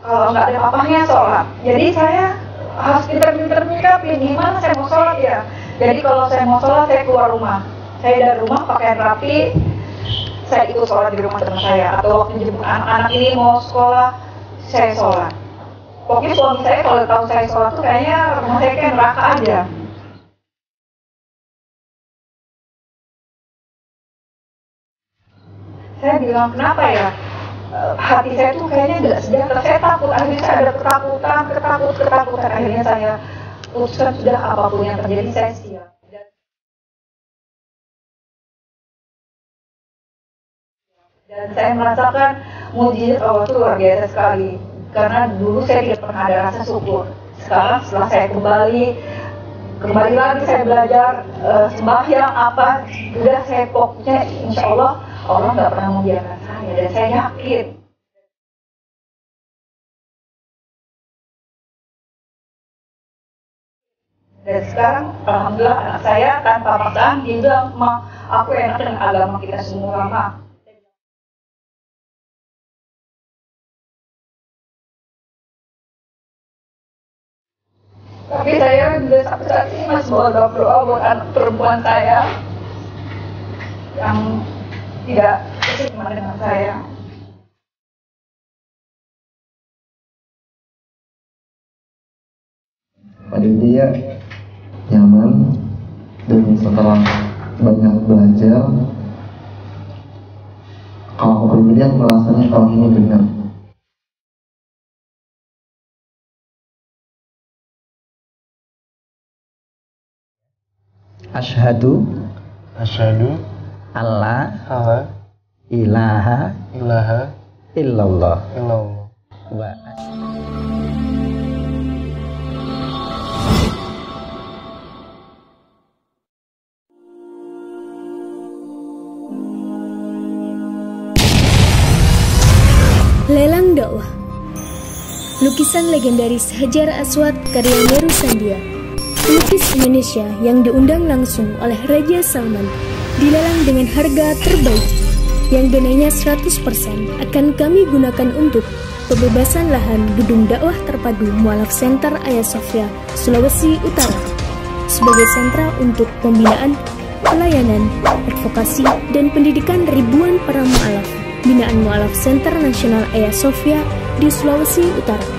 kalau nggak ada papahnya sholat. Jadi saya harus pintar-pintar nyikapi gimana saya mau sholat ya. Jadi kalau saya mau sholat, saya keluar rumah. Saya dari rumah pakaian rapi, saya ikut sholat di rumah teman saya. Atau waktu jemput anak-anak ini mau sekolah, saya sholat. Pokoknya suami saya kalau tahu saya sholat tuh kayaknya rumah saya kayak neraka aja. Saya bilang kenapa ya, hati saya tuh kayaknya tidak sejahtera, saya takut, akhirnya saya ada ketakutan, akhirnya saya putuskan sudah apapun yang terjadi saya siap. Dan saya merasakan mujizat Allah itu luar biasa sekali, karena dulu saya tidak pernah ada rasa syukur. Sekarang setelah saya kembali lagi saya belajar sembahyang apa, sudah saya pokoknya insya Allah nggak pernah membiarkan saya, dan saya yakin. Dan sekarang alhamdulillah anak saya tanpa paksaan dia bilang, "Ma, aku enak dengan agama kita semua, Ma." Tapi saya juga sampai saat ini masih berdoa buat anak perempuan saya yang tidak seiman dengan saya. Pada dia nyaman, dan setelah banyak belajar, kalau aku pribadi aku merasanya kalau ini benar. Asyhadu alla ilaha illallah wa Lelang dakwah. Lukisan legendaris Hajar Aswad karya Meru Sandia, pelukis Indonesia yang diundang langsung oleh Raja Salman, dilelang dengan harga terbaik yang dananya 100% akan kami gunakan untuk pembebasan lahan gedung dakwah terpadu Mu'alaf Center Ayasofya, Sulawesi Utara, sebagai sentra untuk pembinaan, pelayanan, advokasi, dan pendidikan ribuan para mu'alaf binaan Mu'alaf Center Nasional Ayasofya di Sulawesi Utara.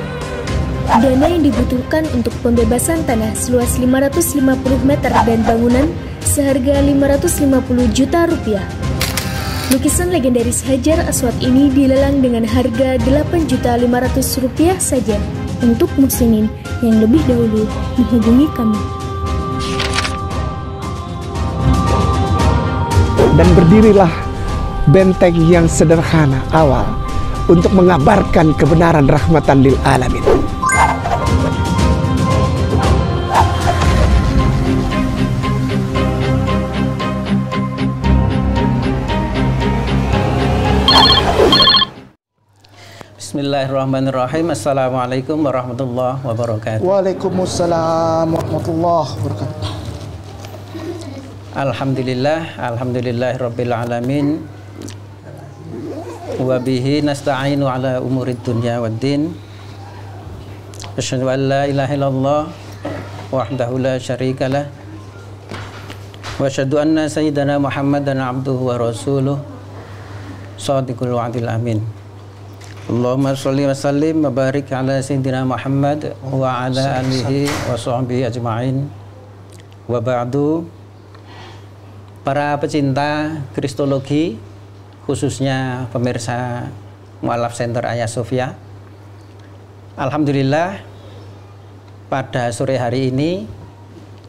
Dana yang dibutuhkan untuk pembebasan tanah seluas 550 meter dan bangunan seharga 550 juta rupiah. Lukisan legendaris Hajar Aswad ini dilelang dengan harga 8.500.000 rupiah saja untuk muslimin yang lebih dahulu menghubungi kami. Dan berdirilah benteng yang sederhana awal untuk mengabarkan kebenaran rahmatan lil alamin. Bismillahirrahmanirrahim. Assalamualaikum warahmatullahi wabarakatuh. Waalaikumsalam warahmatullahi wabarakatuh. Alhamdulillahirabbil alamin. Wa bihi nasta'inu ala umurid dunya waddin. Asyhadu an la ilaha illallah wahdahu la syarikalah. Wa asyhadu anna sayyidana Muhammadan abduhu wa rasuluh. Shadiqul wa'dil amin. Allahumma sholli wa sallim wa barik ala sayyidina Muhammad wa ala alihi wa sahbihi ajma'in. Wa ba'du. Para pecinta kristologi, khususnya pemirsa Mu'alaf Center Ayasofya, alhamdulillah pada sore hari ini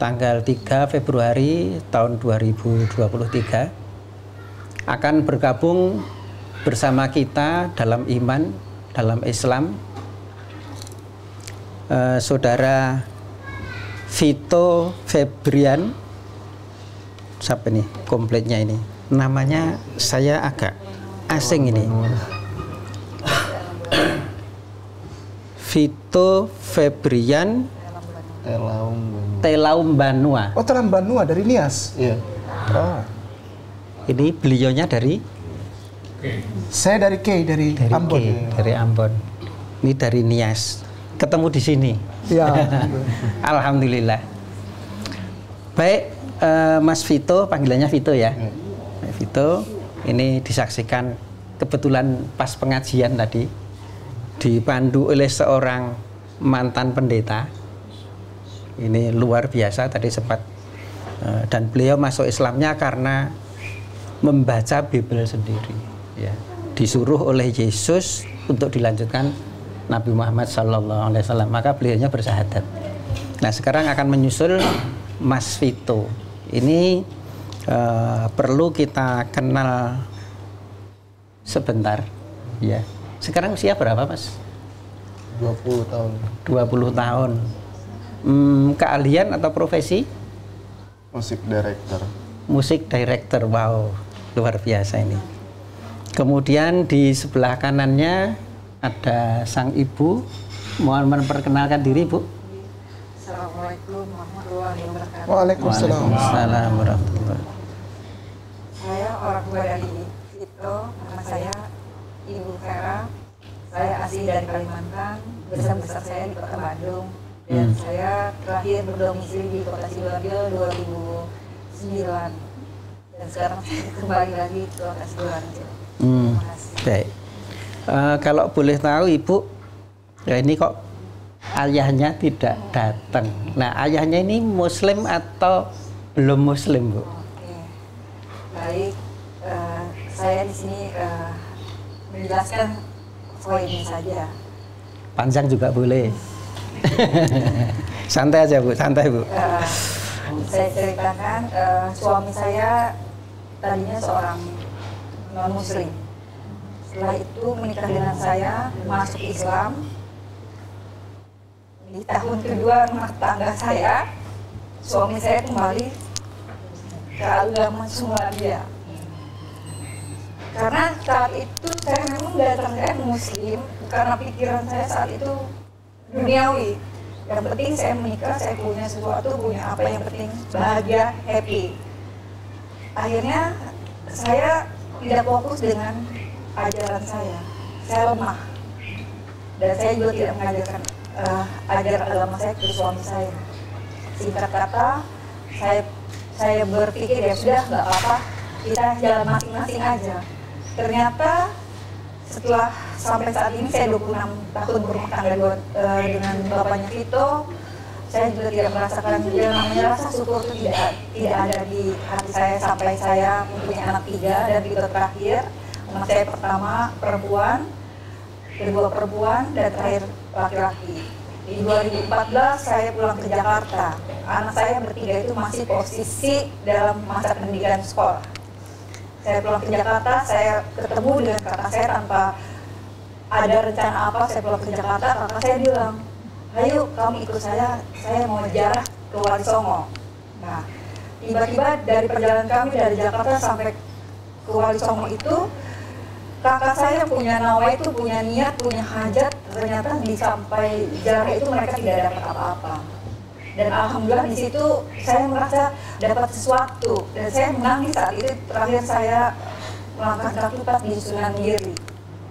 tanggal 3 Februari tahun 2023 akan bergabung bersama kita dalam iman, dalam Islam, Saudara Vito Febrian. Siapa nih kompletnya ini? Namanya saya agak asing ini. Vito Febrian Telaum Banua. Oh, Telaum Banua dari Nias? Iya. Oh. Ini beliaunya dari? Saya dari Ambon. Dari Ambon. Ini dari Nias. Ketemu di sini. Ya. Alhamdulillah. Baik, Mas Vito, panggilannya Vito ya. Vito, ini disaksikan kebetulan pas pengajian tadi dipandu oleh seorang mantan pendeta. Ini luar biasa tadi sempat dan beliau masuk Islamnya karena membaca Bible sendiri. Ya, disuruh oleh Yesus untuk dilanjutkan Nabi Muhammad SAW. Maka beliaunya bersyahadat. Nah, sekarang akan menyusul Mas Vito. Ini perlu kita kenal sebentar. Ya. Sekarang usia berapa, Mas? 20 tahun. 20 tahun. Keahlian atau profesi? Musik director. Musik director, wow, luar biasa ini. Kemudian di sebelah kanannya ada sang ibu. Mohon memperkenalkan diri, Bu. Assalamualaikum warahmatullahi wabarakatuh. Waalaikumsalam. Waalaikumsalam warahmatullahi. Saya orang tua dari Vito, nama saya Ibu Vera. Saya asli dari Kalimantan, besar saya di Kota Bandung. Dan saya terakhir berdomisili di Kota Sidoarjo 2009. Dan sekarang saya kembali lagi ke Kota Sidoarjo. Terima kasih. Baik. Kalau boleh tahu Ibu, ya ini kok ayahnya tidak datang. Nah, ayahnya ini Muslim atau belum Muslim, Bu? Oke. Baik, saya di sini menjelaskan poinnya saja. Panjang juga boleh. Santai aja, Bu, santai, Bu. Saya ceritakan, suami saya tadinya seorang non-muslim. Setelah itu menikah dengan saya, masuk Islam. Di tahun kedua rumah tangga saya, suami saya kembali ke agama Muhammadiyah. Karena saat itu saya memang datang saya muslim, karena pikiran saya saat itu duniawi. Yang penting saya menikah, saya punya sesuatu, punya apa yang penting, bahagia, happy. Akhirnya saya tidak fokus dengan ajaran saya lemah. Dan saya juga tidak mengajarkan ajaran agama saya ke suami saya. Singkat kata, saya berpikir ya sudah, nggak apa-apa, kita jalan masing-masing aja. Ternyata setelah sampai saat ini saya 26 tahun berumah tangga dengan bapaknya Vito, saya juga tidak merasakan yang namanya rasa syukur itu tidak ada di hati saya sampai saya mempunyai anak 3 dan Vito terakhir. Anak saya pertama perempuan, kedua perempuan, dan terakhir laki-laki. Di 2014 saya pulang ke Jakarta. Anak saya bertiga itu masih posisi dalam masa pendidikan sekolah. Saya pulang ke Jakarta, saya ketemu dengan kakak saya tanpa ada rencana apa. Saya pulang ke Jakarta, kakak saya bilang, ayo kamu ikut saya mau ziarah ke Wali Songo. Nah, tiba-tiba dari perjalanan kami dari Jakarta sampai ke Wali Songo itu, kakak saya punya nawa itu, punya niat, punya hajat, ternyata di sampai ziarah itu mereka tidak dapat apa-apa. Dan alhamdulillah di situ saya merasa dapat sesuatu dan saya menangis saat itu. Terakhir saya melangkah kaki pas di Sunan Giri.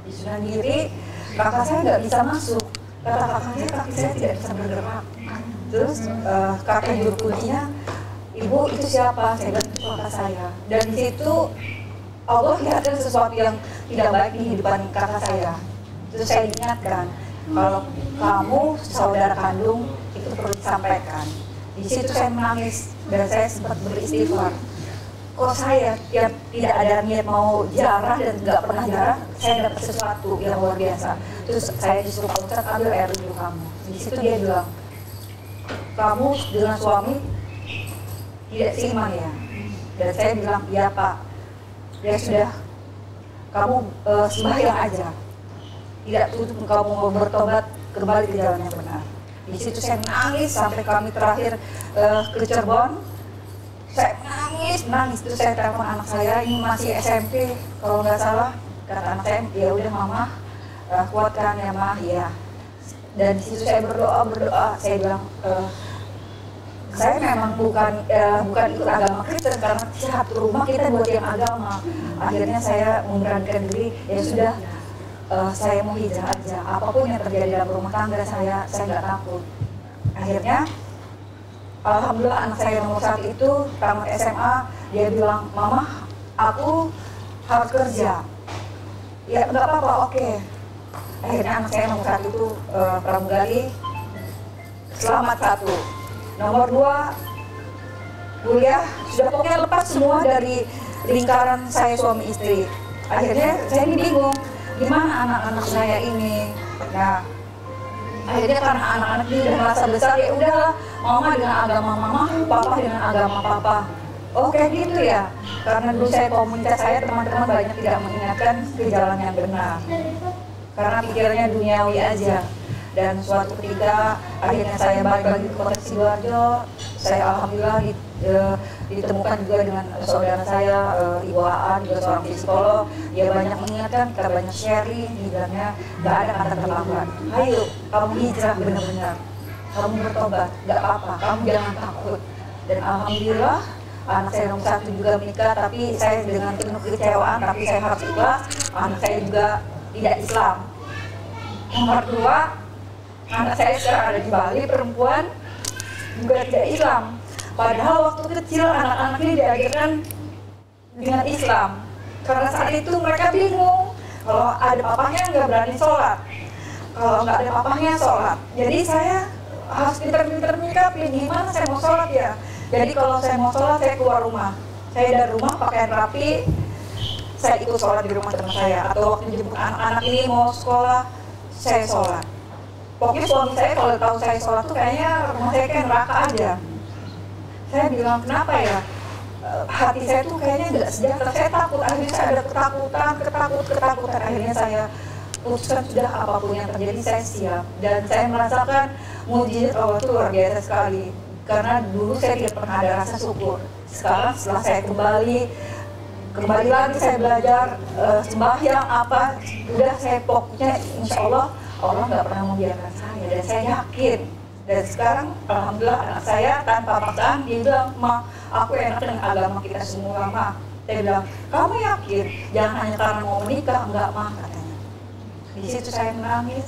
Di Sunan Giri kakak saya nggak bisa masuk. Kata kakaknya kaki saya tidak bisa bergerak. Terus kakak juru kuncinya, ibu itu siapa? Saya bilang itu kakak saya. Dan di situ Allah lihat ada sesuatu yang tidak baik di kehidupan kakak saya. Terus saya ingatkan, kalau kamu saudara kandung itu perlu disampaikan. Di situ saya menangis dan saya sempat beristighfar. Kok saya yang tidak ada niat mau ziarah dan nggak pernah ziarah, saya dapat sesuatu yang luar biasa. Terus saya disuruh Pak Ustadz ambil air wudhu kamu. Di situ dia bilang, kamu dengan suami tidak seimbang ya. Dan saya bilang, iya Pak. Ya sudah, kamu sembahyang aja. Tidak tutup kamu mau bertobat kembali ke jalan yang benar. Di situ saya nangis sampai kami terakhir ke Cirebon. Saya menangis. Terus saya telepon anak saya, ini masih SMP kalau nggak salah. Kata anak saya, ya udah mama, kuatkan ya mah ya. Dan di situ saya berdoa. Saya bilang, saya memang bukan ikut agama Kristen karena satu rumah kita buat yang agama. Akhirnya saya memberanikan diri, ya sudah, saya mau hijrah aja, apapun yang terjadi dalam rumah tangga saya nggak takut. Akhirnya alhamdulillah anak saya nomor 1 itu tamat SMA, dia bilang, mama aku harus kerja. Ya nggak apa-apa, oke. Akhirnya anak saya nomor 1 itu pramugari, selamat 1. Nomor 2 kuliah, sudah pokoknya lepas semua dari lingkaran saya suami istri. Akhirnya saya ini bingung, gimana anak-anak saya ini. Nah, akhirnya karena anak-anak ini udah merasa besar, ya udahlah, mama dengan agama mama, papa dengan agama papa. Oh kayak gitu ya. Karena dulu saya komunitas saya, teman-teman banyak tidak mengingatkan ke jalan yang benar. Karena pikirannya duniawi aja. Dan suatu ketika akhirnya saya balik lagi ke kota Sidoarjo, saya alhamdulillah ditemukan juga dengan saudara saya, Ibu Aan, juga seorang psikolog. Dia banyak mengingatkan, kita banyak sharing, bilangnya gak ada kata terlambat. Ayo, kamu hijrah benar-benar, kamu bertobat, gak apa-apa, kamu jangan takut. Dan alhamdulillah anak saya nomor 1 juga menikah, tapi saya dengan penuh kekecewaan, tapi saya harus ikhlas. Anak saya juga tidak Islam. Nomor 2, anak saya sekarang ada di Bali, perempuan, juga tidak Islam. Padahal waktu kecil anak-anak ini diajarkan dengan Islam. Karena saat itu mereka bingung, kalau ada papahnya nggak berani sholat, kalau nggak ada papahnya sholat. Jadi saya harus pintar-pintar nyikapin, gimana saya mau sholat ya. Jadi kalau saya mau sholat, saya keluar rumah. Saya dari rumah pakaian rapi, saya ikut sholat di rumah teman saya. Atau waktu jemput anak-anak ini mau sekolah, saya sholat. Pokoknya suami saya kalau tahu saya sholat tuh kayaknya rumah saya kayak neraka aja. Saya bilang, kenapa ya? Hati saya tuh kayaknya nggak sejahtera, saya takut. Akhirnya saya ada ketakutan. Akhirnya saya putuskan sudah apapun yang terjadi saya siap. Dan saya merasakan mujizat Allah itu luar biasa sekali. Karena dulu saya tidak pernah ada rasa syukur. Sekarang setelah saya kembali lagi saya belajar sembahyang apa, udah saya pokoknya insya Allah nggak pernah membiarkan saya, dan saya yakin. Dan sekarang alhamdulillah anak saya tanpa paksaan dia bilang, ma aku enak dengan agama kita semua ma. Saya bilang, kamu yakin? Jangan hanya karena mau menikah, enggak ma katanya. Di situ saya menangis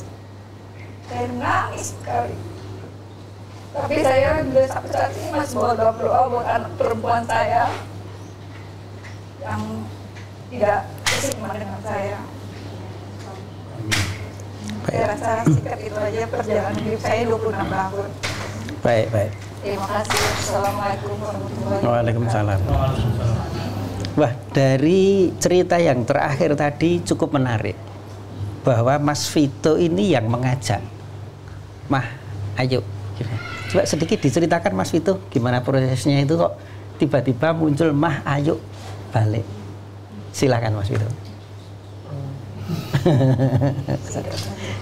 sekali. Tapi saya juga sampai saat ini masih berdoa buat anak perempuan saya yang tidak seiman dengan saya. Saya rasa sikap itu aja perjalanan hidup saya 26 tahun. Baik. Terima kasih. Assalamualaikum warahmatullahi wabarakatuh. Waalaikumsalam. Wah, dari cerita yang terakhir tadi cukup menarik. Bahwa Mas Vito ini yang mengajak. Mah, ayo. Coba sedikit diceritakan Mas Vito, gimana prosesnya itu kok tiba-tiba muncul mah ayo balik. Silakan Mas Vito.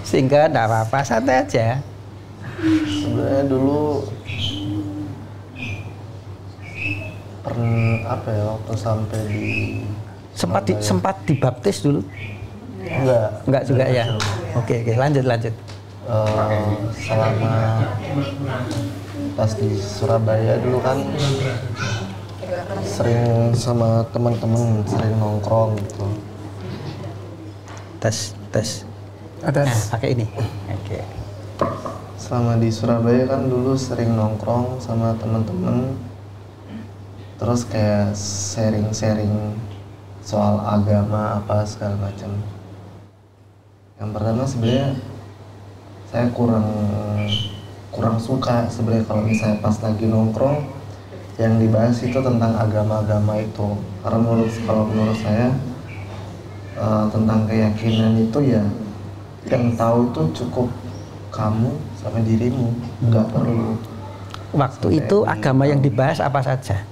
Sehingga enggak apa-apa, santai aja. Sebenarnya dulu waktu sampai di sempat dibaptis dulu? Enggak juga ya. Oke, lanjut. Selama pas di Surabaya dulu kan sering sama teman-teman, sering nongkrong gitu. Tes. Ada. Nah, pakai ini. Oke. Selama di Surabaya kan dulu sering nongkrong sama teman-teman, terus kayak sharing soal agama apa segala macam. Yang pertama sebenarnya saya kurang suka sebenarnya kalau misalnya pas lagi nongkrong yang dibahas itu tentang agama-agama itu, karena menurut saya tentang keyakinan itu ya yang tahu itu cukup kamu sama dirimu, nggak perlu. Waktu itu agama yang dibahas apa saja?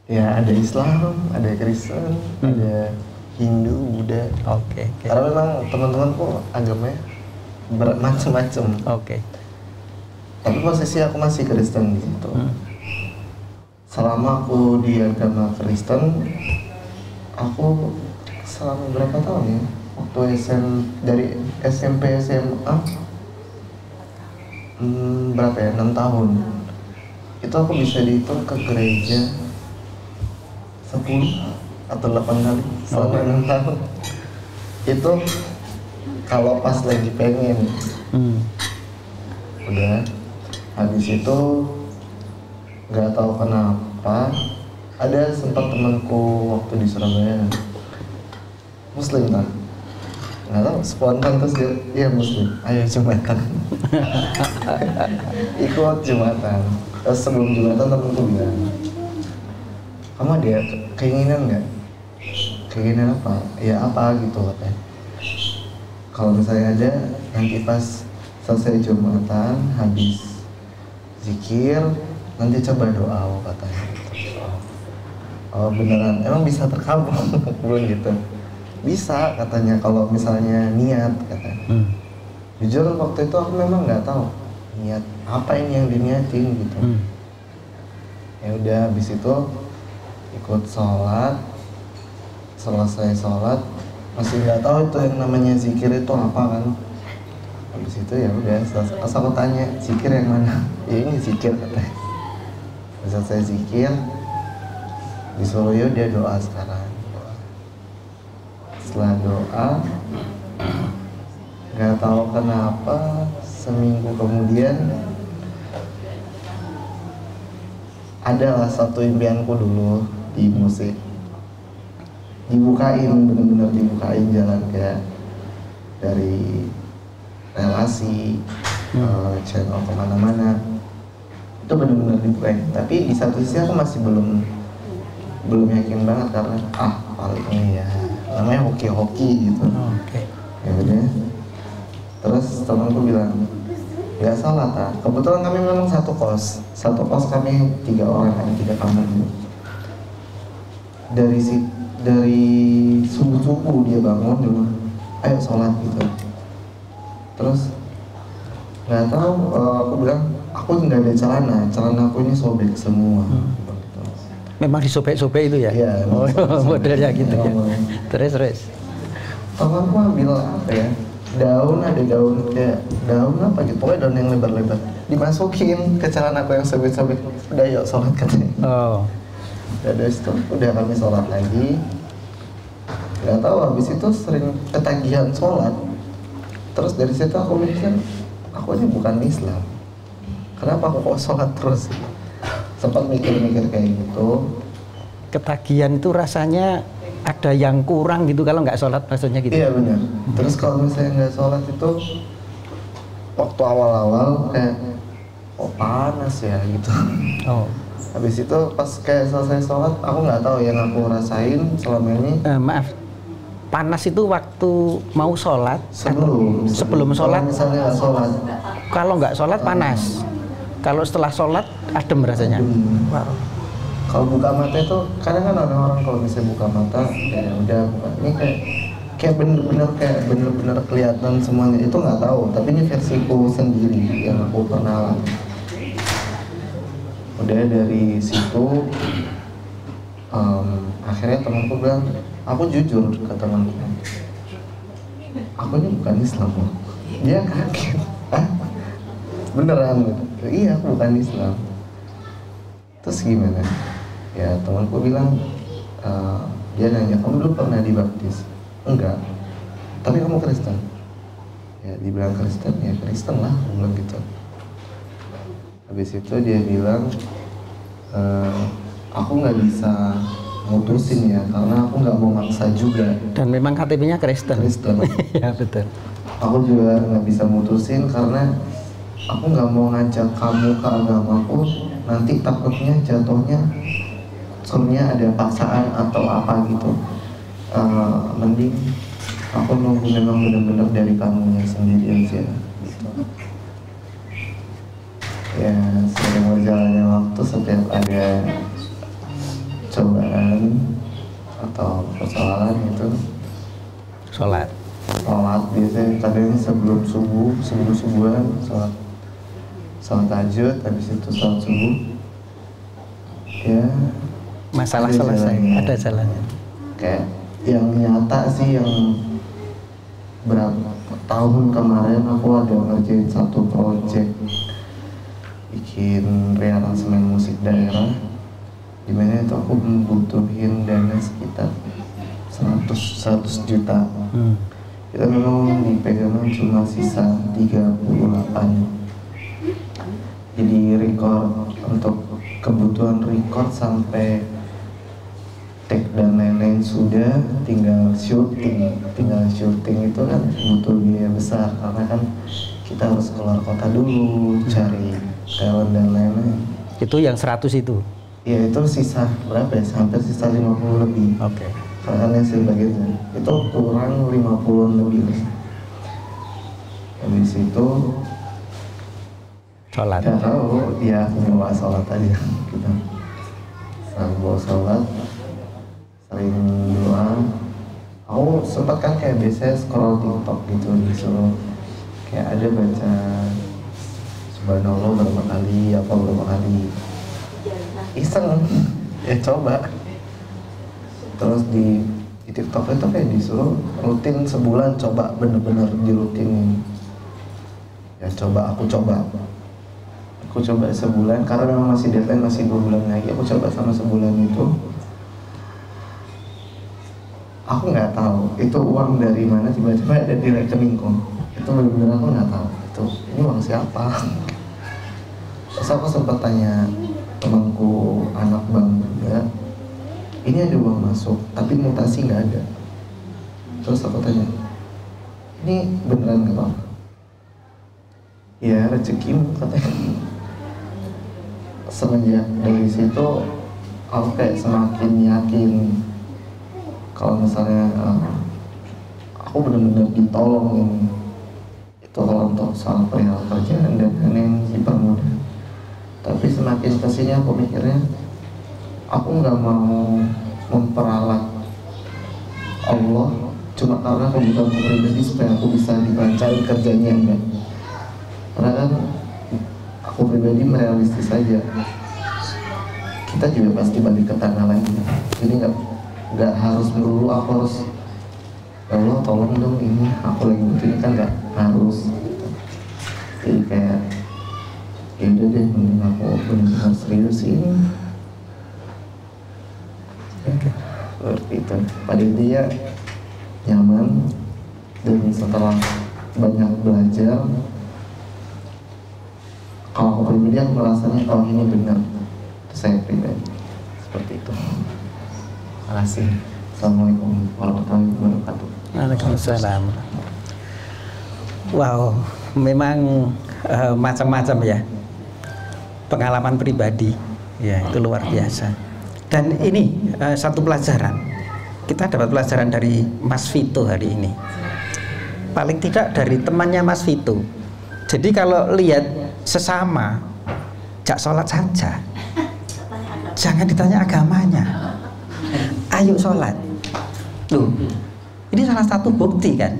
Ya ada Islam, ada Kristen, ada Hindu, Buddha. Oke. Karena memang teman-temanku agamanya bermacam-macam. Oke. Tapi posisi aku masih Kristen di situ. Selama aku di agama Kristen, aku selama berapa tahun ya? Waktu dari SMP SMA berapa ya? 6 tahun. Itu aku bisa dihitung ke gereja 10 atau 8 kali selama 6 tahun. Itu kalau pas lagi pengen. Udah habis itu nggak tahu kenapa ada sempat temanku waktu di Surabaya Muslim kan, nggak tahu spontan terus dia Muslim, ayo Jumatan. Ikut Jumatan. Terus sebelum Jumatan temanku bilang, kamu ada keinginan nggak? Keinginan apa? Ya apa gitu katanya. Kalau misalnya ada, nanti pas selesai Jumatan, habis zikir, nanti coba doa katanya. Oh beneran, emang bisa terkabul? Belum gitu. Bisa katanya kalau misalnya niat katanya. Jujur waktu itu aku memang nggak tahu niat apa ini yang diniatin gitu. Ya udah habis itu ikut sholat, selesai sholat masih nggak tahu itu yang namanya zikir itu apa kan. Habis itu ya udah selesai. Asal aku tanya zikir yang mana? Ya ini zikir katanya. Selesai zikir disuruh ya dia doa sekarang. Setelah doa, nggak tahu kenapa seminggu kemudian adalah satu impianku dulu di musik, dibukain, bener-bener dibukain jalan kayak dari relasi, channel kemana-mana, itu bener-bener dibukain. Tapi di satu sisi aku masih belum yakin banget karena paling ini ya namanya hoki-hoki gitu. Ya udah. Terus temanku bilang, nggak salah tak? Kebetulan kami memang satu kos kami 3 orang, ada 3 kamar gitu. Dari subuh dia bangun dia bilang, ayo sholat gitu. Terus nggak tahu, aku bilang aku nggak ada celana aku ini sobek semua. Memang disobek-sobek itu ya? Iya. Modelnya gitu ya. Terus. Temanku ambil apa ya? Ada daun kayak daun apa gitu, pokoknya daun yang lebar-lebar. Dimasukin ke celana aku yang sobek-sobek. Udah yuk sholat katanya. Udah itu, udah kami sholat lagi. Gak tahu habis itu sering ketagihan sholat. Terus dari situ aku mikir, aku ini bukan Islam. Kenapa aku kok sholat terus? Sempat mikir-mikir kayak gitu. Ketagihan itu rasanya ada yang kurang gitu kalau nggak sholat maksudnya gitu. Iya benar. Terus kalau misalnya nggak sholat itu waktu awal-awal kayak panas ya gitu. Habis itu pas kayak selesai sholat aku nggak tahu yang aku rasain selama ini. Maaf, panas itu waktu mau sholat? Sebelum sholat. Kalau misalnya nggak sholat. Kalau nggak sholat panas. Kalau setelah sholat adem rasanya. Wow. Kalau buka mata itu kadang kan orang-orang kalau misalnya buka mata ya udah buka. Ini kayak bener-bener kelihatan semuanya, itu nggak tahu. Tapi ini versiku sendiri yang aku pernah alami. Udah dari situ akhirnya temanku bilang, aku jujur ke temanku, aku ini bukan Islam loh. Dia kaget. Beneran gitu. Iya aku bukan Islam. Terus gimana? Ya temanku bilang, dia nanya, kamu dulu pernah dibaptis? Enggak. Tapi kamu Kristen? Ya dibilang Kristen, ya Kristen lah, aku bilang gitu. Habis itu dia bilang, aku nggak bisa mutusin ya, karena aku nggak mau maksa juga. Dan memang KTP-nya Kristen. Ya betul. Aku juga nggak bisa mutusin karena aku nggak mau ngajak kamu ke agamaku, nanti takutnya jatuhnya soalnya ada paksaan atau apa gitu. Mending aku nunggu memang benar-benar dari kamunya sendiri aja gitu. Ya sering berjalannya waktu, setiap ada cobaan atau persoalan itu sholat biasanya kadang sebelum subuhan sholat tahajud, habis itu sholat subuh ya masalah selesai, ada jalannya. Kayak yang nyata sih, yang berapa tahun kemarin aku ada ngerjain satu project bikin rearansemen musik daerah, dimana itu aku membutuhin dana sekitar 100 juta. kita memang di pegangan cuma sisa 38. Jadi record untuk kebutuhan record sampai take dan lain-lain sudah, tinggal syuting itu kan butuh biaya besar karena kan kita harus keluar kota dulu cari talent dan lain-lain. Itu yang 100 itu? Ya itu sisa berapa ya? Hampir sisa 50 lebih. Oke. Karena hasil bagian itu kurang 50-an lebih. Habis itu sholat. Gak tahu, ya bawa sholat aja kita. Selalu bawa sholat, sering doa. Aku sempat kan kayak biasanya scroll TikTok gitu, disuruh kayak ada baca subhanallah berapa kali, iseng, ya coba. Terus di TikTok itu kayak disuruh rutin sebulan, coba bener-bener dirutinin. Ya aku coba sebulan karena memang masih deadline, masih 2 bulan lagi. Aku coba sama sebulan itu, aku nggak tahu itu uang dari mana tiba-tiba ada di rekeningku. Itu benar-benar aku nggak tahu itu ini uang siapa. Terus aku sempat tanya temanku anak bank juga, ini ada uang masuk tapi mutasi nggak ada. Terus aku tanya, ini beneran nggak Pak? Ya rezekimu katanya. Semenjak dari situ aku kayak semakin yakin kalau misalnya aku benar-benar ditolongin itu kalau untuk soal perihal kerjaan dan lain-lain dipermudah. Tapi semakin kesini aku mikirnya aku nggak mau memperalat Allah cuma karena kebutuhan pribadi supaya aku bisa dilancarin kerjanya, enggak. Karena kan aku pribadi realistis saja, kita juga pasti balik ke tanah lagi. Jadi nggak harus melulu aku harus ya Allah tolong dong ini aku lagi butuh, ini kan nggak harus gitu. Jadi kayak ya udah deh, mending aku benar-benar serius ini. Seperti itu. Pada intinya nyaman, dan setelah banyak belajar, kalau aku pribadi aku merasanya kalau ini benar, itu saya pribadi seperti itu. Terima kasih. Assalamualaikum warahmatullahi wabarakatuh. Waalaikumsalam. Wow, memang macam-macam ya pengalaman pribadi, ya itu luar biasa. Dan ini satu pelajaran, kita dapat pelajaran dari Mas Vito hari ini, paling tidak dari temannya Mas Vito. Jadi kalau lihat sesama, jak sholat saja, jangan ditanya agamanya, ayo sholat. Loh, ini salah satu bukti kan,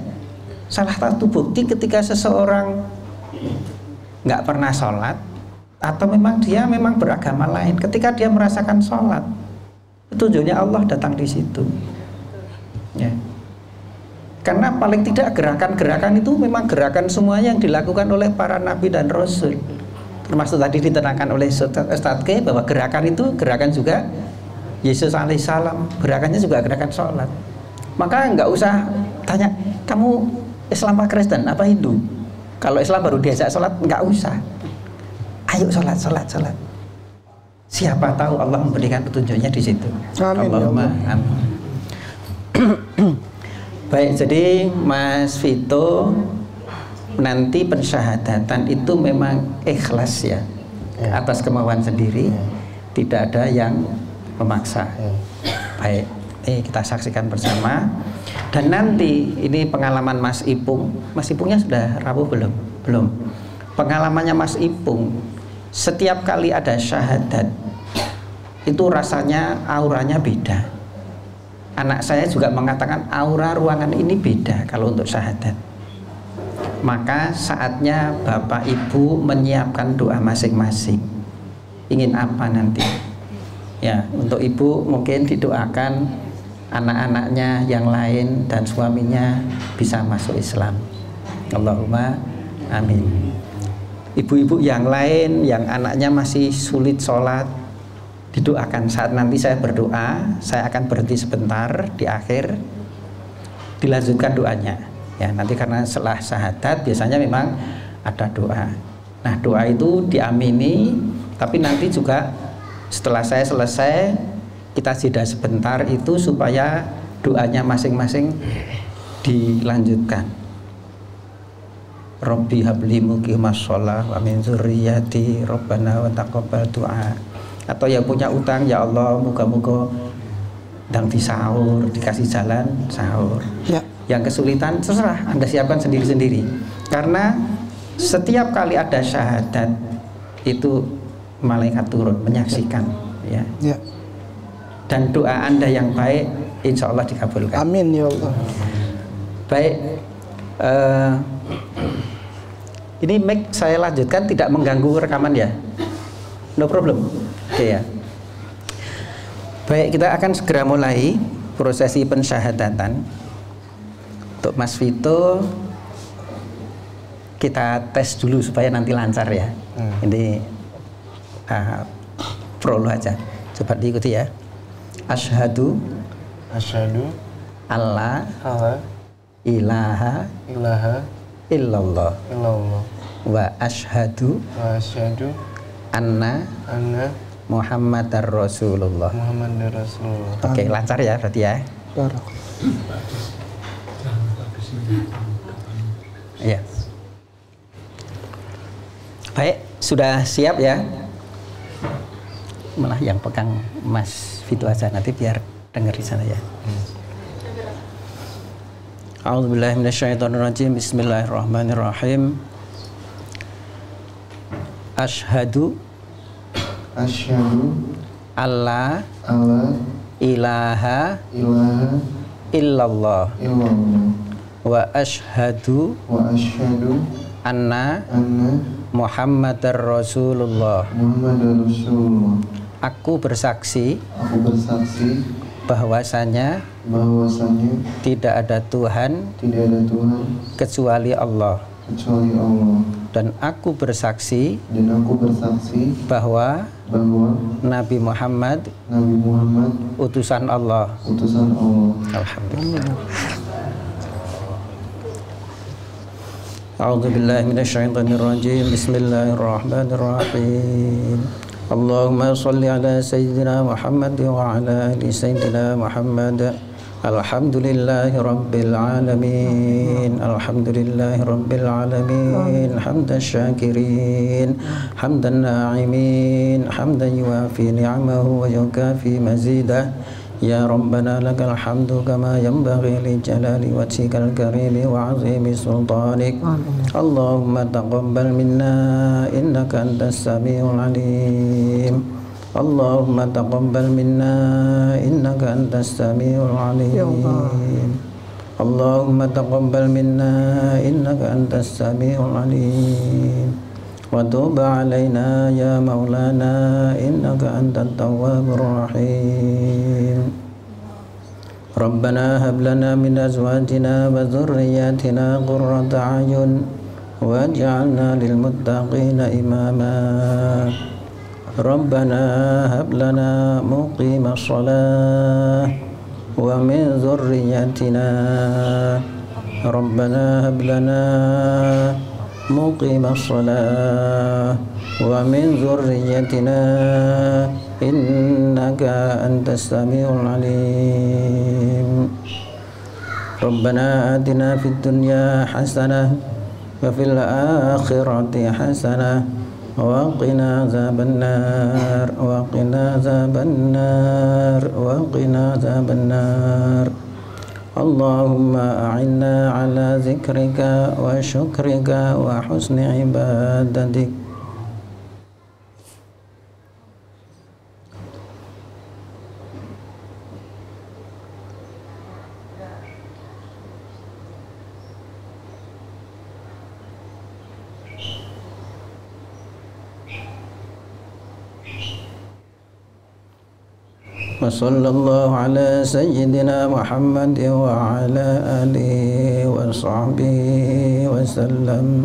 salah satu bukti ketika seseorang nggak pernah sholat atau memang dia memang beragama lain, ketika dia merasakan sholat, petunjuknya Allah datang di situ. Ya. Karena paling tidak gerakan-gerakan itu memang gerakan semuanya yang dilakukan oleh para nabi dan rasul. Termasuk tadi diterangkan oleh Ustadz K bahwa gerakan itu gerakan juga Yesus alaihissalam, gerakannya juga gerakan sholat. Maka nggak usah tanya kamu Islam apa Kristen apa Hindu. Kalau Islam baru diajak sholat, nggak usah. Ayo sholat. Siapa tahu Allah memberikan petunjuknya di situ. Amin. Allahumma amin. Baik, jadi Mas Vito, nanti pensyahadatan itu memang ikhlas ya, atas kemauan sendiri, tidak ada yang memaksa. Baik, ini kita saksikan bersama. Dan nanti ini pengalaman Mas Ipung. Mas Ipungnya sudah rawuh belum? Belum. Pengalamannya Mas Ipung, setiap kali ada syahadat itu rasanya auranya beda. Anak saya juga mengatakan aura ruangan ini beda kalau untuk syahadat. Maka saatnya Bapak Ibu menyiapkan doa masing-masing. Ingin apa nanti? Ya, untuk Ibu mungkin didoakan anak-anaknya yang lain dan suaminya bisa masuk Islam. Allahumma amin. Ibu-ibu yang lain yang anaknya masih sulit sholat, didoakan. Saat nanti saya berdoa, saya akan berhenti sebentar di akhir, dilanjutkan doanya Ya, nanti karena setelah syahadat biasanya memang ada doa. Nah, doa itu diamini, tapi nanti juga setelah saya selesai kita jeda sebentar itu supaya doanya masing-masing dilanjutkan. Rabbi habli muqimas shalah wa min dzurriyyati rabbana wa taqabbal du'a. Atau yang punya utang, ya Allah moga-moga dan sahur, dikasih jalan sahur. Ya. Yang kesulitan terserah Anda siapkan sendiri-sendiri. Karena setiap kali ada syahadat itu malaikat turun menyaksikan, ya. Ya. Dan doa Anda yang baik insya Allah dikabulkan. Amin ya Allah. Baik, ini mic saya lanjutkan, tidak mengganggu rekaman ya? No problem. Oke ya. Baik, kita akan segera mulai prosesi pensyahadatan. Untuk Mas Vito kita tes dulu supaya nanti lancar ya. Ini prolo aja. Coba diikuti ya. Asyhadu alla ilaha illallah wa asyhadu anna Muhammadar Rasulullah. Oke, lancar ya berarti ya. Ya. Baik, sudah siap ya? Malah yang pegang Mas Vito aja, nanti biar dengar di sana ya. A'udzubillahi minasyaitonirrajim. Bismillahirrahmanirrahim. Asyhadu alla ilaha illallah wa asyhadu anna Muhammadar Rasulullah. Aku bersaksi bahwasanya tidak ada Tuhan kecuali Allah. Dan aku bersaksi bahwa Nabi Muhammad utusan Allah. Alhamdulillah. A'udzu billahi minasyaitonir rajim. Bismillahirrahmanirrahim. Allahumma shalli ala sayyidina Muhammad wa ala ali sayyidina Muhammad. Alhamdulillahi rabbil alamin. Alhamdulillahi rabbil alamin. Hamdan syakirin, hamdan na'imin, hamdan yuwafi ni'amahu wa yukafi mazidah. Ya Rabbana lakal hamdu kama yanbaghi li jalali wajhikal karimi wa 'azimi sultanik. Allahumma taqabbal minna innaka antas samiul alim. Allahumma taqabbal minna innaka antas samiul alim. Allahumma taqabbal minna innaka antas samiul alim. Wa tub 'alaina ya maulana innaka antat tawwabur rahim. Rabbana hab lana min azwajina wa dhurriyyatina qurrata a'yun waj'alna lil muttaqina imama. Rabbana hab lana muqimas shalah wa min dhurriyyatina. Rabbana hab lana muqimas shalah wa min dhurriyyatina innaka antas samiul alim. Rabbana atina fid dunya hasanah wa fil akhirati hasanah wa qina azabannar wa qina azabannar wa qina azabannar. Allahumma a'inna ala zikrika wa syukrika wa husni ibadatik. Wa sallallahu ala sayyidina Muhammad wa ala alihi wa sahbihi wa sallam.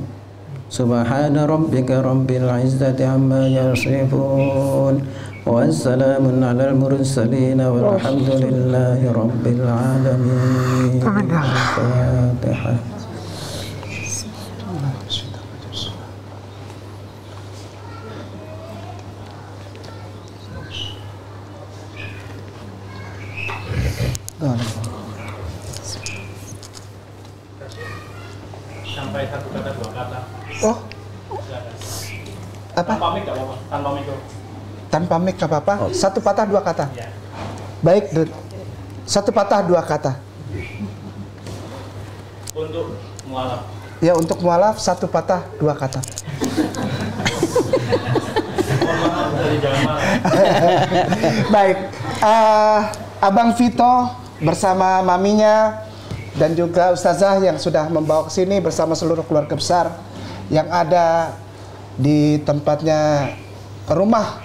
Subhana rabbika rabbil izzati amma yasifun wa salamun alal mursalin walhamdulillahi rabbil alamin. Al-Fatihah. Sampai satu kata dua kata. Oh, Silakan. apa? Tanpa mic nggak apa-apa. Tanpa mikro. Tanpa mic nggak apa-apa. Satu patah dua kata. Ya. Baik, Dut. Satu patah dua kata. Untuk mualaf. Ya, untuk mualaf satu patah dua kata. Mohon maaf dari jangan marah. Baik, Abang Vito bersama maminya dan juga Ustazah yang sudah membawa ke sini bersama seluruh keluarga besar yang ada di tempatnya rumah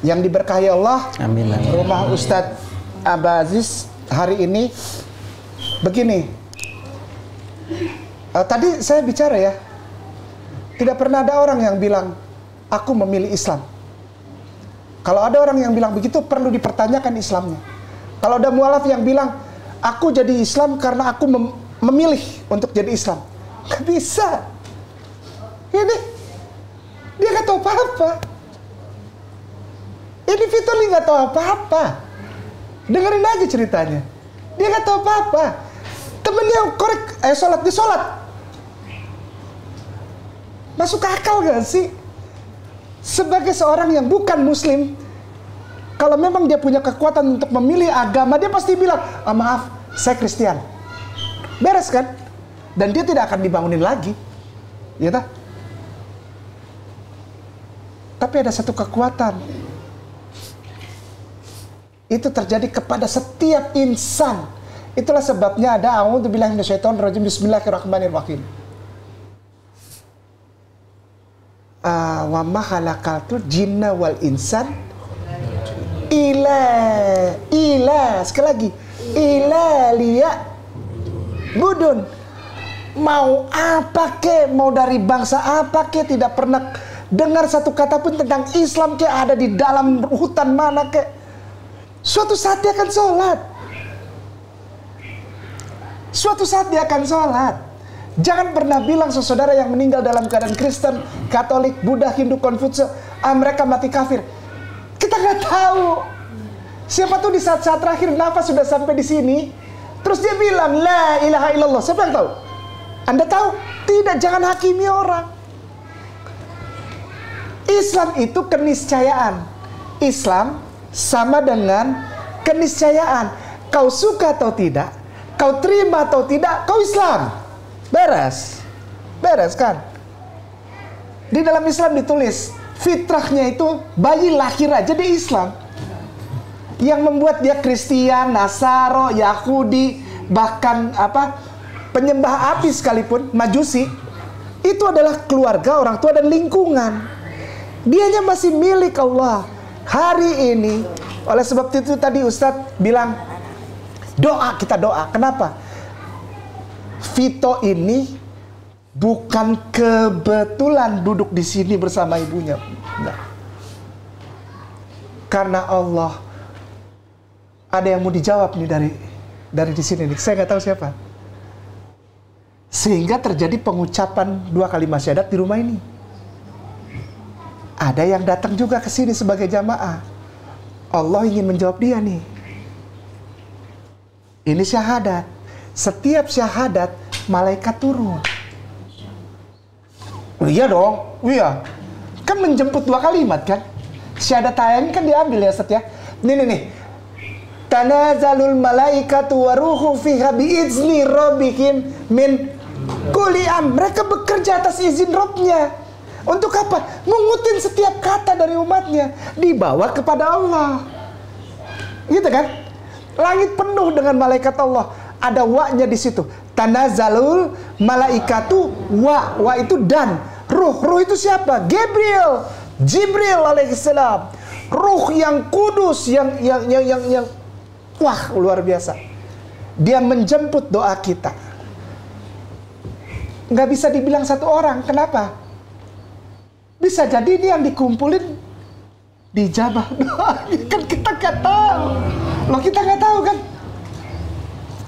yang diberkahi Allah. Amin. Rumah Ustadz Aba Aziz hari ini begini. Tadi saya bicara ya, tidak pernah ada orang yang bilang aku memilih Islam. Kalau ada orang yang bilang begitu, perlu dipertanyakan Islamnya. Kalau ada mualaf yang bilang aku jadi Islam karena aku memilih untuk jadi Islam, nggak bisa. Ini dia nggak tahu apa-apa. Ini Fitoli nggak tahu apa-apa. Dengerin aja ceritanya. Dia nggak tahu apa-apa. Temennya korek, sholat di sholat. Masuk akal gak sih? Sebagai seorang yang bukan Muslim, kalau memang dia punya kekuatan untuk memilih agama, dia pasti bilang, maaf, saya Kristen. Beres kan? Dan dia tidak akan dibangunin lagi. Ya tak? Tapi ada satu kekuatan. Itu terjadi kepada setiap insan. Itulah sebabnya ada a'udzubillahi minasyaitonirrajim, bismillahirrahmanirrahim. Wa ma khalaqatul jinna wal insan ila sekali lagi ila liya budun. Mau apa ke, mau dari bangsa apa ke, tidak pernah dengar satu kata pun tentang Islam ke, ada di dalam hutan mana ke, suatu saat dia akan sholat. Suatu saat dia akan sholat. Jangan pernah bilang saudara yang meninggal dalam keadaan Kristen, Katolik, Buddha, Hindu, Konfutse, mereka mati kafir. Kita nggak tahu. Siapa tuh di saat-saat terakhir nafas sudah sampai di sini, terus dia bilang la ilaha illallah. Siapa yang tahu? Anda tahu? Tidak, jangan hakimi orang. Islam itu keniscayaan. Islam sama dengan keniscayaan. Kau suka atau tidak, kau terima atau tidak, kau Islam. Beres. Beres kan? Di dalam Islam ditulis, fitrahnya itu bayi lahir aja di Islam. Yang membuat dia Kristen, Nasaro, Yahudi, bahkan penyembah api sekalipun, Majusi, itu adalah keluarga, orang tua, dan lingkungan. Dianya masih milik Allah. Hari ini, oleh sebab itu tadi Ustadz bilang, doa, kita doa. Kenapa? Vito ini bukan kebetulan duduk di sini bersama ibunya. Enggak. Karena Allah ada yang mau dijawab nih dari di sini nih. Saya nggak tahu siapa. Sehingga terjadi pengucapan 2 kalimat syahadat di rumah ini. Ada yang datang juga ke sini sebagai jamaah. Allah ingin menjawab dia nih. Ini syahadat. Setiap syahadat malaikat turun. Oh, iya dong, iya. Kan menjemput 2 kalimat kan. Syahadat ini kan diambil ya Ustaz ya. Nih. Tanazalul malaikatu waruhu fiha biizni rabbihim min kulli am. Mereka bekerja atas izin Rabbnya. Untuk apa? Mengutin setiap kata dari umatnya, dibawa kepada Allah. Gitu kan? Langit penuh dengan malaikat Allah. Ada wa-nya di situ. Tanazalul malaikatu wa itu dan. Ruh itu siapa? Jibril alaihissalam. Ruh yang kudus, yang wah, luar biasa. Dia menjemput doa kita. Nggak bisa dibilang satu orang. Kenapa? Bisa jadi dia yang dikumpulin dijabah doa. Kan kita nggak tahu. Loh, kita nggak tahu kan?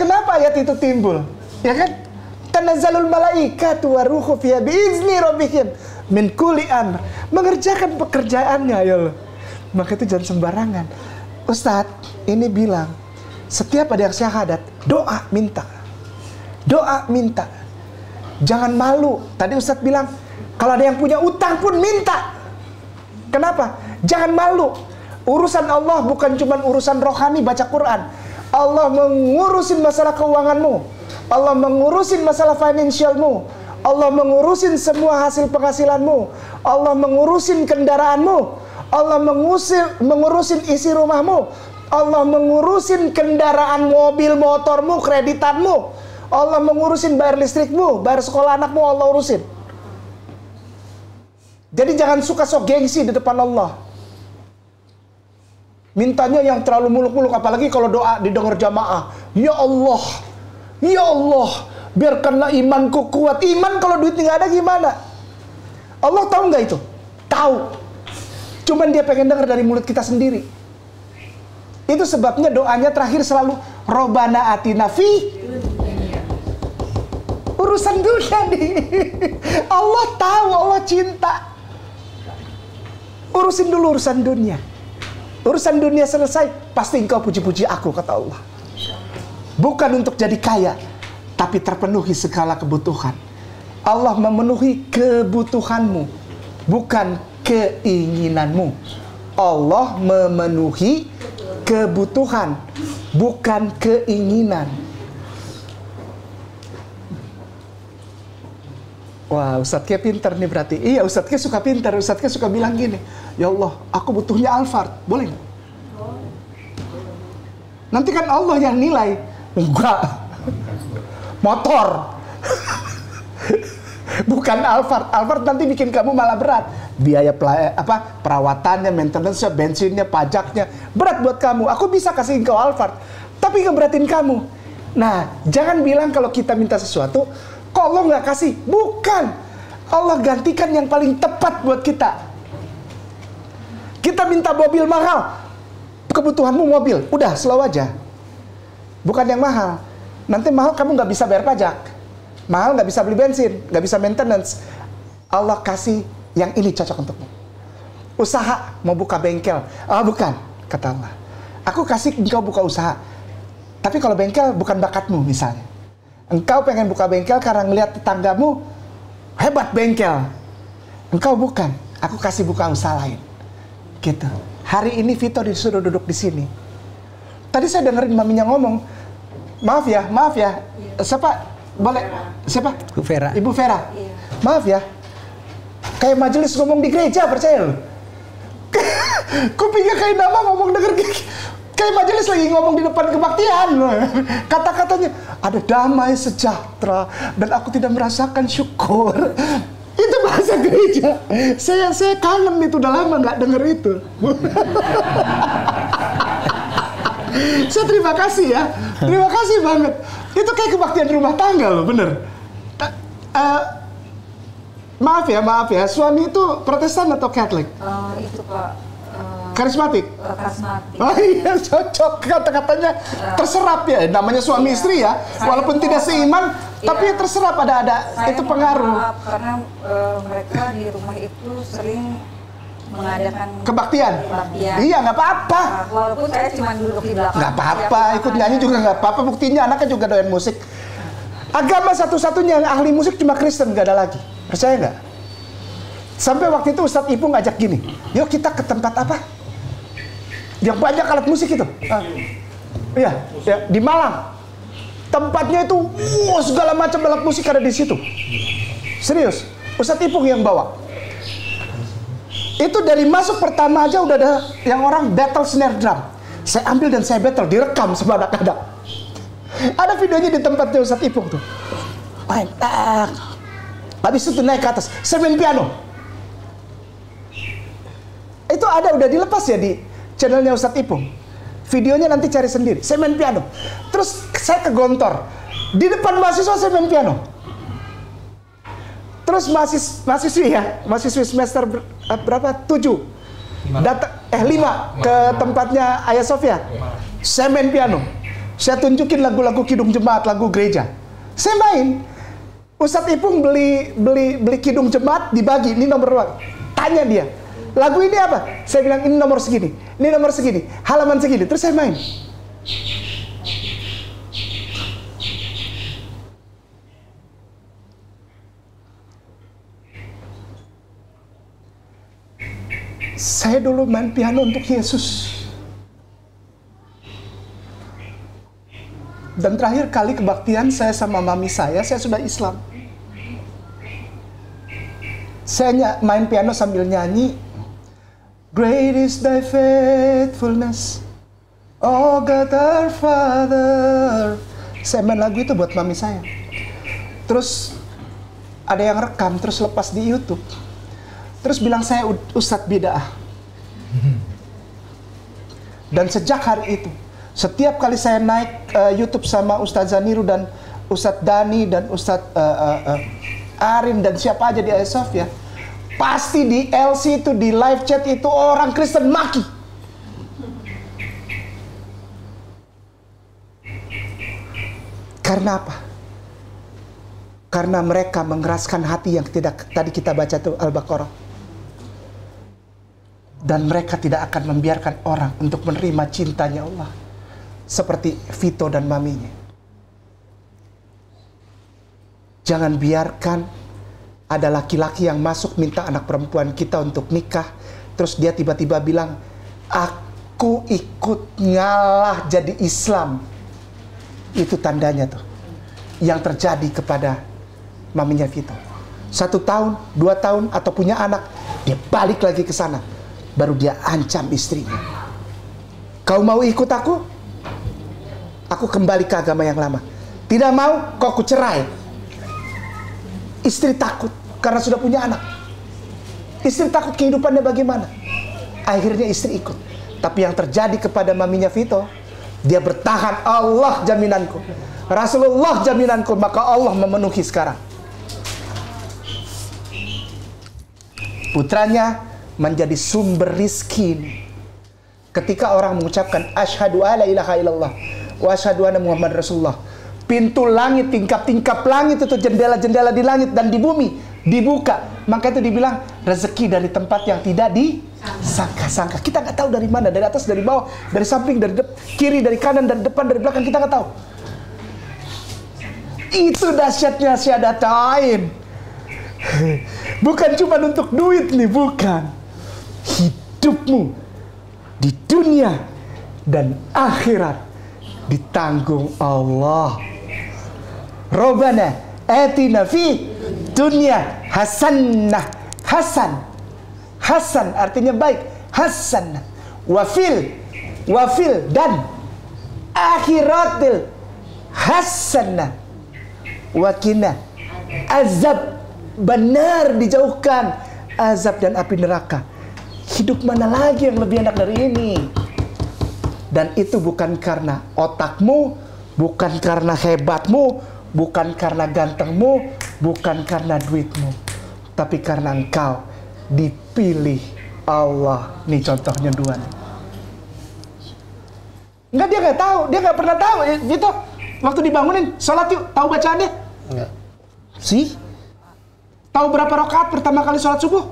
Kenapa ayat itu timbul? Ya kan? Tanazzalul malaikatu waruhu fiha biizni rabbihim min kulli amr. Mengerjakan pekerjaannya ya Allah. Maka itu jangan sembarangan. Ustadz ini bilang, setiap ada yang syahadat, doa minta. Doa minta. Jangan malu. Tadi Ustadz bilang, kalau ada yang punya utang pun minta. Kenapa? Jangan malu. Urusan Allah bukan cuma urusan rohani baca Quran. Allah mengurusin masalah keuanganmu. Allah mengurusin masalah finansialmu. Allah mengurusin semua hasil penghasilanmu. Allah mengurusin kendaraanmu. Allah mengurusin isi rumahmu. Allah mengurusin kendaraan mobil motormu, kreditanmu. Allah mengurusin bayar listrikmu, bayar sekolah anakmu, Allah urusin. Jadi jangan suka sok gengsi di depan Allah. Mintanya yang terlalu muluk-muluk, apalagi kalau doa didengar jamaah. Ya Allah, ya Allah, biarkanlah imanku kuat. Iman kalau duit nggak ada gimana? Allah tahu nggak itu? Tahu. Cuman dia pengen dengar dari mulut kita sendiri. Itu sebabnya doanya terakhir selalu Robbana atina fi. Urusan dunia nih. Allah tahu, Allah cinta. Urusin dulu urusan dunia. Urusan dunia selesai, pasti engkau puji-puji aku, kata Allah. Bukan untuk jadi kaya, tapi terpenuhi segala kebutuhan. Allah memenuhi kebutuhanmu, bukan keinginanmu. Allah memenuhi kebutuhan, bukan keinginan. Wah, Ustadz Kia pinter nih berarti. Iya, Ustadz Kia suka pinter. Ustadz Kia suka bilang gini, ya Allah, aku butuhnya Alphard. Boleh nggak? Nanti kan Allah yang nilai. Enggak. Motor. Bukan Alphard. Alphard nanti bikin kamu malah berat. Biaya perawatannya, maintenance-nya, bensinnya, pajaknya. Berat buat kamu. Aku bisa kasih engkau Alphard, tapi ngeberatin kamu. Nah, jangan bilang kalau kita minta sesuatu, kok Allah nggak kasih? Bukan. Allah gantikan yang paling tepat buat kita. Kita minta mobil mahal. Kebutuhanmu mobil. Udah, slow aja. Bukan yang mahal. Nanti mahal kamu nggak bisa bayar pajak. Mahal nggak bisa beli bensin. Nggak bisa maintenance. Allah kasih yang ini cocok untukmu. Usaha, mau buka bengkel. Ah, bukan, kata Allah. Aku kasih engkau buka usaha. Tapi kalau bengkel bukan bakatmu misalnya. Engkau pengen buka bengkel karena ngelihat tetanggamu hebat bengkel. Engkau bukan. Aku kasih buka usaha lain. Gitu. Hari ini Vito disuruh duduk di sini. Tadi saya dengerin maminya ngomong, maaf ya. Siapa? Boleh? Siapa? Bu Vera. Ibu Vera. Iya. Maaf ya. Kayak majelis ngomong di gereja, percaya loh. Kupingnya kayak nama ngomong denger kayak majelis lagi ngomong di depan kebaktian. Kata-katanya, ada damai sejahtera dan aku tidak merasakan syukur. Itu bahasa gereja. Saya kangen itu, udah lama nggak denger itu. Saya terima kasih ya. Terima kasih banget. Itu kayak kebaktian rumah tangga loh, bener. Maaf ya. Suami itu Protestan atau Katolik? Itu Pak. Karismatik? Karismatik. Oh iya, cocok. Kata-katanya terserap ya. Namanya suami istri ya. Walaupun tidak seiman, tapi terserap ada itu pengaruh. Maaf, karena mereka di rumah itu sering mengadakan Kebaktian? Iya, nggak apa-apa. Nah, walaupun saya cuma duduk di belakang. Nggak apa-apa, ikut nyanyi juga nggak apa-apa. Buktinya anaknya juga doyan musik. Agama satu-satunya yang ahli musik cuma Kristen, nggak ada lagi. Percaya nggak? Sampai waktu itu Ustadz Ipung ngajak gini, yuk kita ke tempat apa? Yang banyak alat musik itu. Iya, di Malang. Tempatnya itu, segala macam alat musik ada di situ. Serius, Ustadz Ipung yang bawa. Itu dari masuk pertama aja udah ada yang orang battle snare drum. Saya ambil dan saya battle, direkam sama anak-anak. Ada videonya di tempatnya Ustadz Ipung tuh. Main, habis itu naik ke atas, saya main piano. Itu ada, udah dilepas ya di channelnya Ustadz Ipung. Videonya nanti cari sendiri. Saya main piano. Terus saya ke Gontor. Di depan mahasiswa saya main piano. Terus mahasiswi semester berapa? 7. 5 ke tempatnya Ayah Sofia. Saya main piano. Saya tunjukin lagu-lagu Kidung Jemaat, lagu gereja. Saya main. Ustadz Ipung beli Kidung Jemaat, dibagi. Ini nomor berapa? Tanya dia. Lagu ini apa? Saya bilang ini nomor segini, ini nomor segini, halaman segini. Terus saya main. Saya dulu main piano untuk Yesus. Dan terakhir kali kebaktian saya sama mami saya sudah Islam. Saya main piano sambil nyanyi, Great is thy faithfulness, oh God our Father. Saya main lagu itu buat mami saya. Terus ada yang rekam, terus lepas di YouTube. Terus bilang saya Ustadz bid'ah. Dan sejak hari itu, setiap kali saya naik YouTube sama Ustadz Zaniru dan Ustadz Dani dan Ustadz Arin dan siapa aja di Ayah Sofia, pasti di LC itu, di live chat itu orang Kristen maki. Karena apa? Karena mereka mengeraskan hati yang tidak tadi kita baca tuh Al-Baqarah. Dan mereka tidak akan membiarkan orang untuk menerima cintanya Allah. Seperti Vito dan maminya. Jangan biarkan ada laki-laki yang masuk minta anak perempuan kita untuk nikah. Terus dia tiba-tiba bilang, aku ikut ngalah jadi Islam. Itu tandanya tuh. Yang terjadi kepada maminya Vito. 1 tahun, 2 tahun, atau punya anak, dia balik lagi ke sana. Baru dia ancam istrinya. Kau mau ikut aku? Aku kembali ke agama yang lama. Tidak mau, kau aku cerai. Istri takut karena sudah punya anak. Istri takut kehidupannya bagaimana. Akhirnya istri ikut. Tapi yang terjadi kepada maminya Vito, dia bertahan, Allah jaminanku, Rasulullah jaminanku, maka Allah memenuhi sekarang. Putranya menjadi sumber rizki. Ketika orang mengucapkan asyhadu alla ilaha illallah wa asyhadu anna Muhammad Rasulullah, pintu langit, tingkap-tingkap langit itu, jendela-jendela di langit dan di bumi dibuka. Maka itu dibilang rezeki dari tempat yang tidak disangka-sangka. Kita nggak tahu dari mana, dari atas, dari bawah, dari samping, dari kiri, dari kanan, dari depan, dari belakang, kita nggak tahu. Itu dahsyatnya syahadatain. Bukan cuma untuk duit nih, bukan. Hidupmu di dunia dan akhirat ditanggung Allah. Rabbana atina fi dunya hasanah. Hasan artinya baik. Hasanah. Wafil dan akhiratil hasanah. Wakina azab, benar dijauhkan azab dan api neraka. Hidup mana lagi yang lebih enak dari ini? Dan itu bukan karena otakmu, bukan karena hebatmu, bukan karena gantengmu, bukan karena duitmu, tapi karena engkau dipilih Allah. Nih contohnya 2 nih. Enggak, dia nggak tahu, dia nggak pernah tahu gitu. Waktu dibangunin, sholat yuk, tahu bacaannya? Enggak. Sih? Tahu berapa rakaat pertama kali sholat subuh?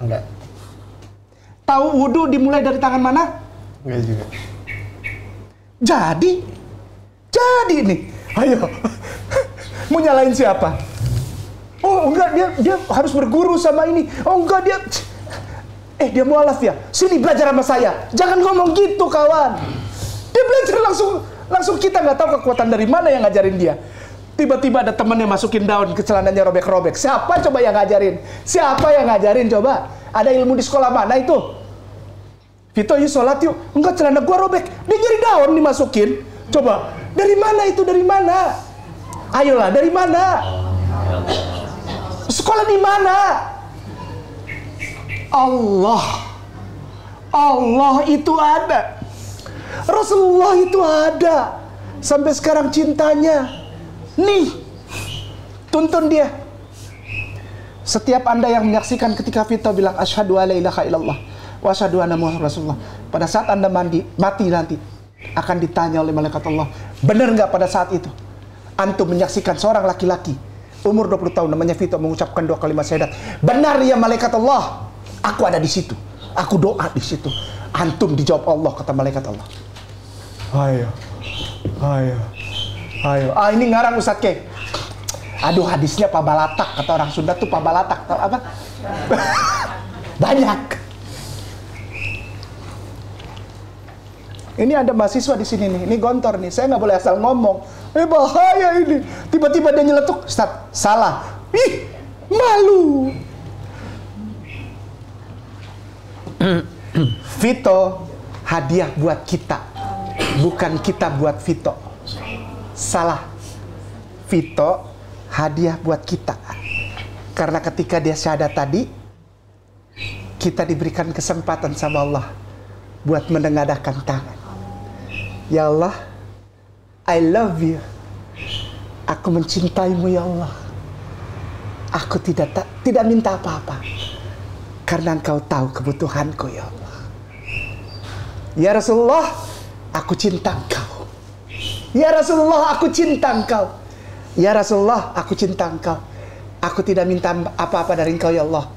Enggak. Tahu wudhu dimulai dari tangan mana? Enggak juga. Jadi nih, ayo, mau nyalain siapa? Oh enggak, dia harus berguru sama ini. Oh enggak, dia mualaf ya. Sini belajar sama saya. Jangan ngomong gitu, kawan. Dia belajar langsung kita nggak tahu kekuatan dari mana yang ngajarin dia. Tiba-tiba ada temennya masukin daun ke celananya, robek-robek. Siapa coba yang ngajarin? Siapa yang ngajarin coba? Ada ilmu di sekolah mana itu? Vito, yuk sholat yuk. Enggak, celana gua robek. Dia nyari daun dimasukin. Coba, dari mana itu? Dari mana? Ayolah, dari mana? Sekolah di mana? Allah itu ada. Rasulullah itu ada. Sampai sekarang cintanya. Nih, tuntun dia. Setiap Anda yang menyaksikan ketika Vito bilang asyhadu alla ilaha illallah wa asyhadu anna Muhammadar Rasulullah, pada saat Anda mati nanti akan ditanya oleh malaikat Allah, benar nggak pada saat itu antum menyaksikan seorang laki-laki umur 20 tahun namanya Vito mengucapkan 2 kalimat syahadat? Benar ya malaikat Allah, aku ada di situ, aku doa di situ. Antum dijawab Allah, kata malaikat Allah. Ayo. Ini ngarang Ustadz Kek. Aduh, hadisnya pabalatak, kata orang Sunda tuh pabalatak. Tahu apa? Banyak. Ini ada mahasiswa di sini nih, ini gontor nih, saya nggak boleh asal ngomong. Bahaya ini. Tiba-tiba dia nyeletuk, Ustaz, salah. Ih, malu. Vito hadiah buat kita, bukan kita buat Vito. Salah. Vito hadiah buat kita. Karena ketika dia syahadat tadi, kita diberikan kesempatan sama Allah buat menengadahkan tangan. Ya Allah, I love you. Aku mencintaimu ya Allah. Aku tidak minta apa-apa, karena Engkau tahu kebutuhanku ya Allah. Ya Rasulullah, aku cinta Engkau. Ya Rasulullah, aku cinta Engkau. Ya Rasulullah, aku cinta Engkau. Aku tidak minta apa-apa dari Engkau ya Allah,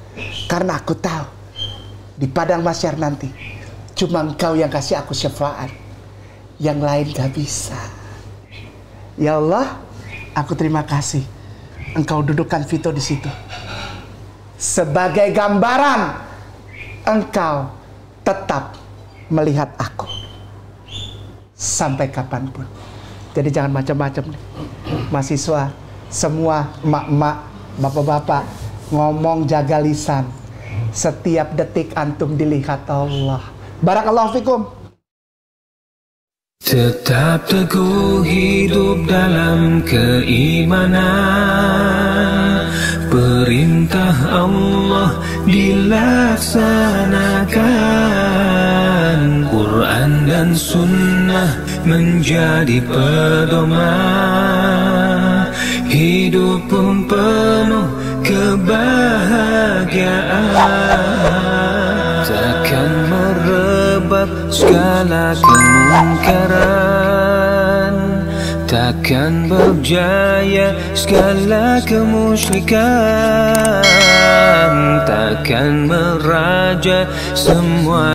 karena aku tahu di padang mahsyar nanti cuma Engkau yang kasih aku syafaat, yang lain gak bisa. Ya Allah, aku terima kasih Engkau dudukkan Vito di situ sebagai gambaran Engkau tetap melihat aku sampai kapanpun. Jadi jangan macam-macam nih. Mahasiswa, semua emak-emak, bapak-bapak, ngomong jaga lisan. Setiap detik antum dilihat Allah. Barakallahu fikum. Tetap teguh hidup dalam keimanan, perintah Allah dilaksanakan, Quran dan Sunnah menjadi pedoman, hidup pun penuh kebahagiaan. Takkan merebak segala kemungkaran, takkan berjaya segala kemusyrikan, takkan meraja semua